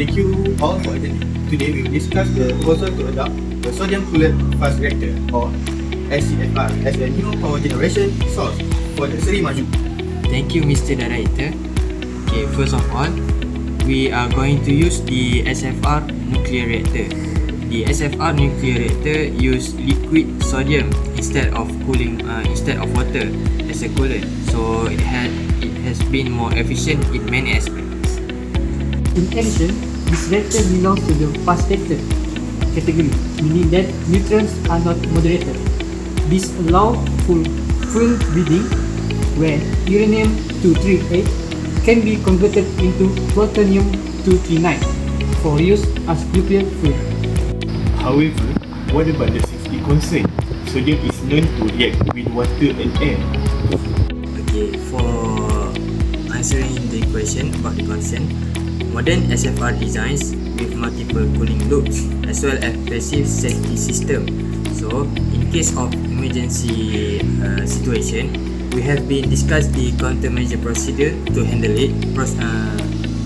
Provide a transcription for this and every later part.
Thank you all for attending. Today we will discuss the proposal to adopt the sodium cooled fast reactor or SCFR as a new power generation source for the Seri Maju. Thank you, Mr. Director. Okay, first of all, we are going to use the SFR nuclear reactor. The SFR nuclear reactor use liquid sodium instead of water as a coolant, so it has been more efficient in many aspects. In addition, this reactor belongs to the fast reactor category, meaning that neutrons are not moderated. This allows full breeding where uranium-238 can be converted into plutonium-239 for use as nuclear fuel. However, what about the safety concern? Sodium is known to react with water and air. Okay, for answering the question about the concern, modern SFR designs with multiple cooling loops as well as passive safety system. So, in case of emergency situation, we have been discussed the countermeasure procedure to handle it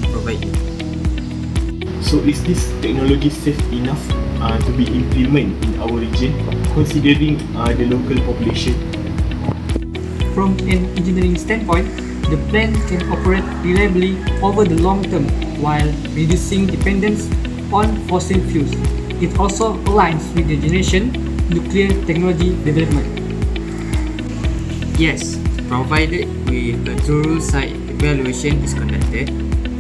provided. So is this technology safe enough to be implemented in our region considering the local population? From an engineering standpoint, the plant can operate reliably over the long term while reducing dependence on fossil fuels. It also aligns with the generation nuclear technology development. Yes, provided with a thorough site evaluation is conducted,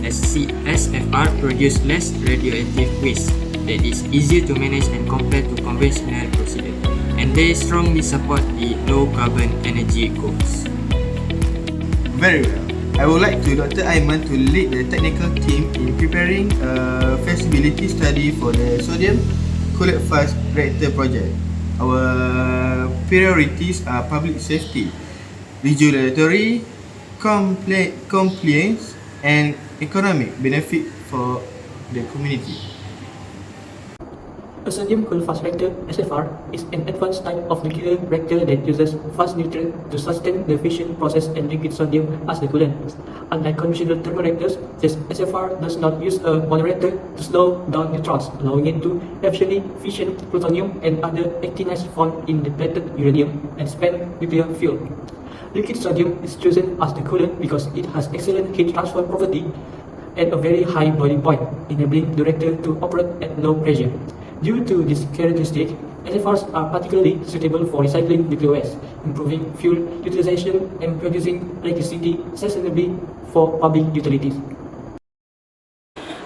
SFR produce less radioactive waste that is easier to manage and compare to conventional procedure, and they strongly support the low carbon energy goals. Very well. I would like Dr. Aiman to lead the technical team in preparing a feasibility study for the sodium cooled fast reactor project. Our priorities are public safety, regulatory compliance, and economic benefit for the community. A sodium-cooled fast reactor (SFR) is an advanced type of nuclear reactor that uses fast neutron to sustain the fission process and liquid sodium as the coolant. Unlike conventional thermoreactors, this SFR does not use a moderator to slow down neutrons, allowing it to efficiently fission plutonium and other actinides found in depleted uranium and spent nuclear fuel. Liquid sodium is chosen as the coolant because it has excellent heat transfer property at a very high boiling point, enabling the reactor to operate at low pressure. Due to this characteristic, SFRs are particularly suitable for recycling nuclear waste, improving fuel utilization, and producing electricity sustainably for public utilities.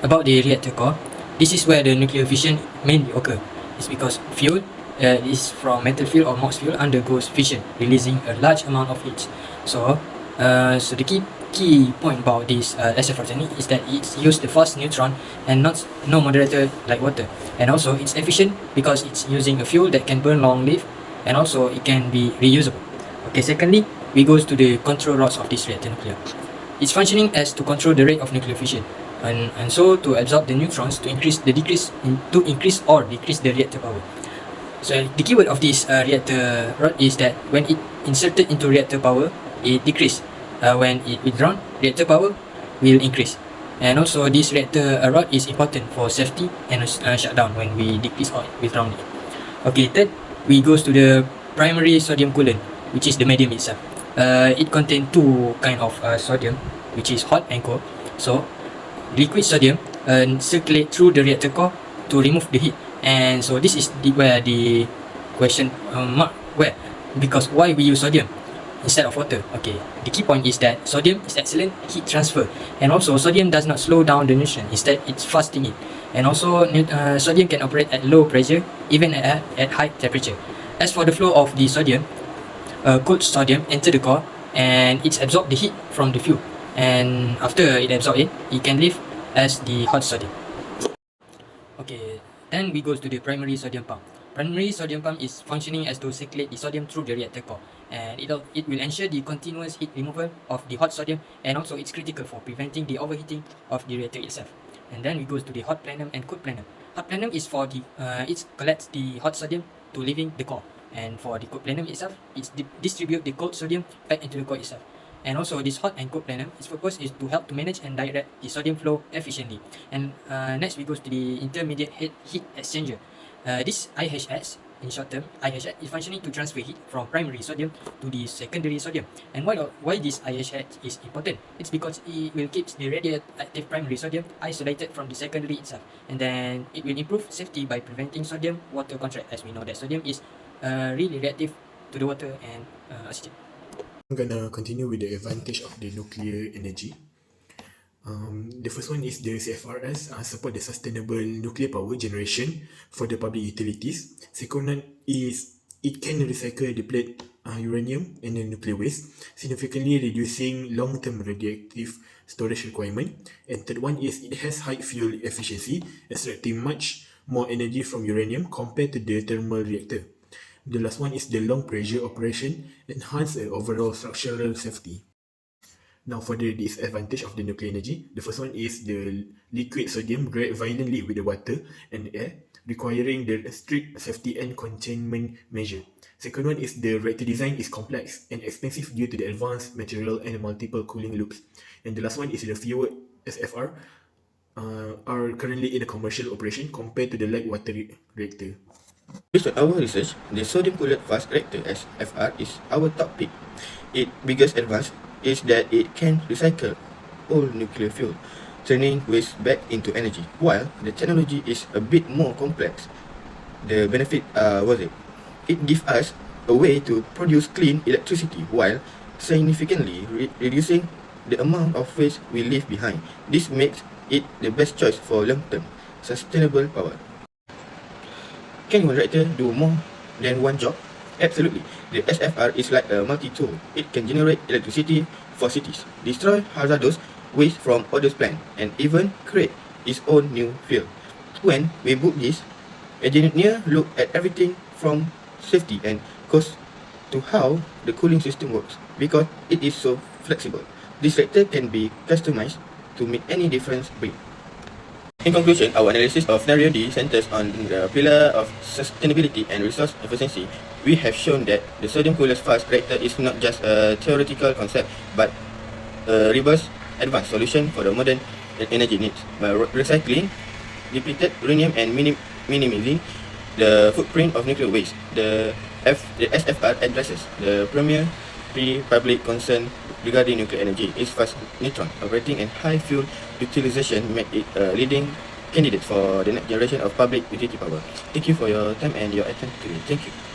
About the reactor core, this is where the nuclear fission mainly occurs. It's because fuel is from metal fuel or MOX fuel undergoes fission, releasing a large amount of heat. So the key point about this SFR technique is that it's used the fast neutron and no moderator like water, and also it's efficient because it's using a fuel that can burn long-lived, and also it can be reusable. Okay, secondly, we goes to the control rods of this reactor nuclear. It's functioning as to control the rate of nuclear fission, and so to absorb the neutrons to increase or decrease the reactor power. So the keyword of this reactor rod is that when it inserted into reactor power, it decrease. When it withdrawn, reactor power will increase. And also this reactor rod is important for safety and shutdown when we decrease or withdrawn it. Okay, third, we goes to the primary sodium coolant, which is the medium itself. It contains two kind of sodium, which is hot and cold. So liquid sodium circulate through the reactor core to remove the heat. And so this is where the question mark because why we use sodium instead of water. Okay, the key point is that sodium is excellent heat transfer, and also sodium does not slow down the neutron, instead it's fasting it, and also sodium can operate at low pressure even at high temperature. As for the flow of the sodium, cold sodium enter the core and it's absorb the heat from the fuel, and after it absorb it can leave as the hot sodium. Okay, then we goes to the primary sodium pump. Primary sodium pump is functioning as to circulate the sodium through the reactor core, and it will ensure the continuous heat removal of the hot sodium, and also it's critical for preventing the overheating of the reactor itself. And then we goes to the hot plenum and cold plenum. Hot plenum is for the it collects the hot sodium to leaving the core, and for the cold plenum itself, it's distribute the cold sodium back into the core itself. And also this hot and cold planner, its purpose is to help to manage and direct the sodium flow efficiently. And next we go to the intermediate heat exchanger. This IHS, in short term, IHS is functioning to transfer heat from primary sodium to the secondary sodium. And why this IHS is important? It's because it will keep the radioactive primary sodium isolated from the secondary itself. And then it will improve safety by preventing sodium-water contract, as we know that sodium is really reactive to the water and oxygen. I'm gonna continue with the advantage of the nuclear energy. The first one is the CFRS support the sustainable nuclear power generation for the public utilities. Second one is it can recycle depleted uranium and the nuclear waste, significantly reducing long-term radioactive storage requirement. And third one is it has high fuel efficiency, extracting much more energy from uranium compared to the thermal reactor. The last one is the long pressure operation enhance overall structural safety. Now for the disadvantage of the nuclear energy, the first one is the liquid sodium react violently with the water and air, requiring the strict safety and containment measure. Second one is the reactor design is complex and expensive due to the advanced material and multiple cooling loops. And the last one is the fewer SFR are currently in a commercial operation compared to the light water reactor. Based on our research, the sodium-cooled fast reactor SFR is our top pick. Its biggest advance is that it can recycle all nuclear fuel, turning waste back into energy. While the technology is a bit more complex, the benefit was it. It gives us a way to produce clean electricity while significantly reducing the amount of waste we leave behind. This makes it the best choice for long-term sustainable power. Can one reactor do more than one job? Absolutely. The SFR is like a multi-tool. It can generate electricity for cities, destroy hazardous waste from other plants, and even create its own new fuel. When we book this, engineer look at everything from safety and cost to how the cooling system works, because it is so flexible. This reactor can be customized to meet any different breed. In conclusion, our analysis of scenario D centers on the pillar of sustainability and resource efficiency. We have shown that the sodium-cooled fast reactor is not just a theoretical concept, but a robust, advanced solution for the modern energy needs. By recycling depleted uranium and minimizing the footprint of nuclear waste, the SFR addresses the premier public concern regarding nuclear energy. Its fast neutron operating and high fuel utilization make it a leading candidate for the next generation of public utility power. Thank you for your time and your attention today. Thank you.